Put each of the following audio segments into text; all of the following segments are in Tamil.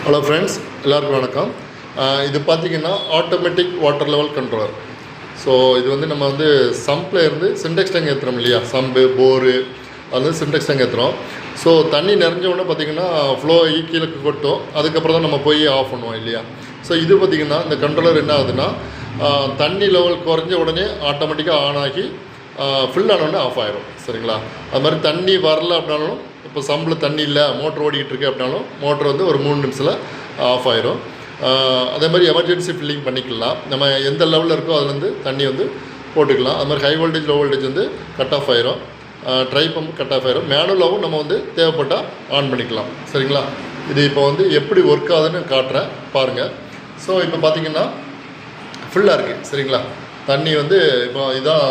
ஹலோ ஃப்ரெண்ட்ஸ், எல்லாருக்கும் வணக்கம். இது பார்த்திங்கன்னா automatic water level controller. So இது வந்து நம்ம வந்து சம்பில் இருந்து சின்டெக்ஸ் டேங்க் ஏற்றுறோம் இல்லையா, சம்பு போரு அது வந்து சின்டெக்ஸ் டேங்க் ஏற்றுறோம். ஸோ தண்ணி நிறைஞ்ச உடனே பார்த்திங்கன்னா ஃப்ளோ ஆகி கீழே கொட்டும். அதுக்கப்புறம் தான் நம்ம போய் ஆஃப் பண்ணுவோம் இல்லையா. ஸோ இது பார்த்திங்கன்னா இந்த கண்ட்ரோலர் என்ன ஆகுதுன்னா, தண்ணி லெவல் குறைஞ்ச உடனே ஆட்டோமேட்டிக்காக ஆன் ஆகி ஃபில் ஆனோடனே ஆஃப் ஆகிரும். சரிங்களா. அது மாதிரி தண்ணி வரல அப்படின்னாலும், இப்போ சம்பில் தண்ணி இல்லை, மோட்ரு ஓடிக்கிட்டு இருக்கு அப்படின்னாலும் மோட்ரு வந்து ஒரு 3 நிமிஷத்தில் ஆஃப் ஆயிரும். அதே மாதிரி எமர்ஜென்சி ஃபில்லிங் பண்ணிக்கலாம். நம்ம எந்த லெவலில் இருக்கோ அதுலேருந்து தண்ணி வந்து போட்டுக்கலாம். அது மாதிரி ஹை வோல்டேஜ் லோ வோல்டேஜ் வந்து கட் ஆஃப் ஆயிரும். ட்ரை பம்ப் கட் ஆஃப் ஆயிரும். மேனுவலாகவும் நம்ம வந்து தேவைப்பட்டால் ஆன் பண்ணிக்கலாம். சரிங்களா. இது இப்போ வந்து எப்படி ஒர்க் ஆகுதுன்னு காட்டுறேன் பாருங்கள். ஸோ இப்போ பார்த்திங்கன்னா ஃபுல்லாக இருக்குது. சரிங்களா. தண்ணி வந்து இப்போ இதுதான்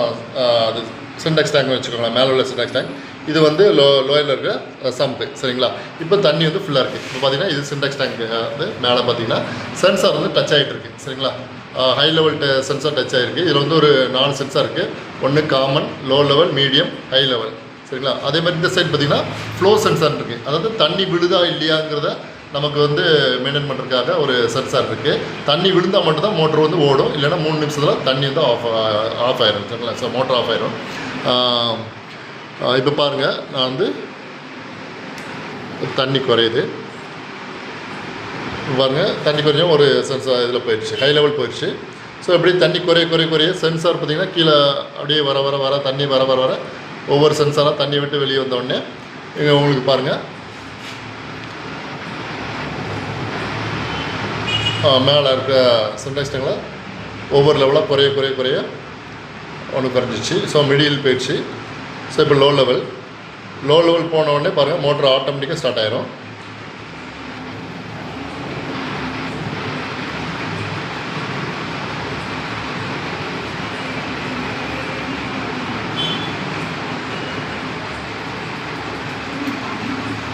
அது சின்டெக்ஸ் டேங்க் வச்சுக்கோங்களேன். மேலே உள்ள சின்டெக்ஸ் டேங்க், இது வந்து லோயரில் இருக்கிற சம்பு. சரிங்களா. இப்போ தண்ணி வந்து ஃபுல்லாக இருக்குது. இப்போ பார்த்தீங்கன்னா இது சின்டெக்ஸ் டேங்க் வந்து மேலே பார்த்தீங்கன்னா சென்சார் வந்து டச் ஆகிட்டு இருக்குது. சரிங்களா. ஹை லெவல் சென்சார் டச் ஆகிருக்கு. இதில் வந்து ஒரு 4 சென்சார் இருக்குது. ஒன்று common, low level, medium, high level. சரிங்களா. அதே மாதிரி இந்த சைட் பார்த்திங்கன்னா ஃப்ளோ சென்சார் இருக்குது. அதாவது தண்ணி விழுதா இல்லையாங்கிறத நமக்கு வந்து மெயின்டைன் பண்ணுறதுக்காக ஒரு சென்சார் இருக்குது. தண்ணி விழுந்தால் மட்டும்தான் மோட்ரு வந்து ஓடும், இல்லைன்னா 3 நிமிஷத்தில் தண்ணி வந்து ஆஃப் ஆயிரும். சரிங்களா. ஸோ மோட்ரு ஆஃப் ஆயிரும். இப்போ பாருங்கள், நான் வந்து தண்ணி குறையுது பாருங்கள். தண்ணி குறைஞ்சும் ஒரு சென்சார் இதில் போயிடுச்சு, ஹை லெவல் போயிடுச்சு. ஸோ எப்படி தண்ணி குறைய சென்சார் பார்த்திங்கன்னா கீழே அப்படியே வர தண்ணி வர ஒவ்வொரு சென்சாராக தண்ணி விட்டு வெளியே வந்தோடனே இங்கே உங்களுக்கு பாருங்கள் மேலே இருக்கிற சின்டெக்ஸ் டேங்கில் ஒவ்வொரு லெவலாக குறைய ஒன்று குறைஞ்சிச்சு. ஸோ மிடில் போயிடுச்சு. ஸோ இப்போ லோ லெவல் போன உடனே பாருங்கள் மோட்டர் ஆட்டோமேட்டிக்காக ஸ்டார்ட் ஆயிரும்.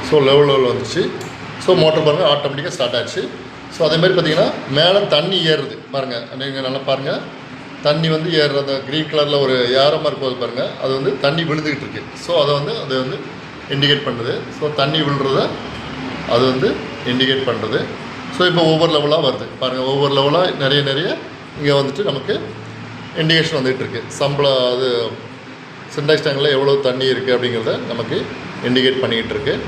ஸோ லெவல் வந்துச்சு. ஸோ மோட்டர் பாருங்கள் ஆட்டோமேட்டிக்காக ஸ்டார்ட் ஆச்சு. ஸோ அதேமாதிரி பார்த்திங்கன்னா மேலே தண்ணி ஏறுது பாருங்கள். நீங்கள் நல்லா பாருங்கள், தண்ணி வந்து ஏறுற அந்த க்ரீன் கலரில் ஒரு ஏரமாக இருக்கும்போது பாருங்கள், அது வந்து தண்ணி விழுந்துக்கிட்டு இருக்குது. ஸோ அது வந்து இண்டிகேட் பண்ணுது. ஸோ தண்ணி விழுறத அது வந்து இண்டிகேட் பண்ணுறது. ஸோ இப்போ ஒவ்வொரு லெவலாக வருது பாருங்கள். ஒவ்வொரு லெவலாக நிறைய இங்கே வந்துட்டு நமக்கு இண்டிகேஷன் வந்துகிட்டு இருக்குது. சம்பளம் அது சின்டெக்ஸ் டேங்கில் எவ்வளோ தண்ணி இருக்குது அப்படிங்கிறத நமக்கு இண்டிகேட் பண்ணிக்கிட்டு இருக்குது.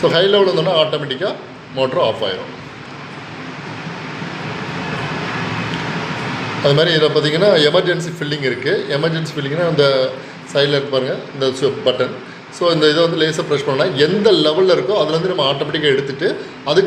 ஸோ ஹை லெவல் வந்தோன்னா ஆட்டோமேட்டிக்காக மோட்ரு ஆஃப் ஆயிரும். அது மாதிரி இதில் பார்த்திங்கன்னா எமர்ஜென்சி ஃபில்லிங் இருக்குது. எமர்ஜென்சி ஃபில்லிங்னா அந்த சைடில் இருக்கு பாருங்கள், இந்த பட்டன். ஸோ இந்த இதை வந்து லேசாக ப்ரெஷ் பண்ணால் எந்த லெவலில் இருக்கோ அதுலேருந்து நம்ம ஆட்டோமேட்டிக்காக எடுத்துகிட்டு அதுக்கு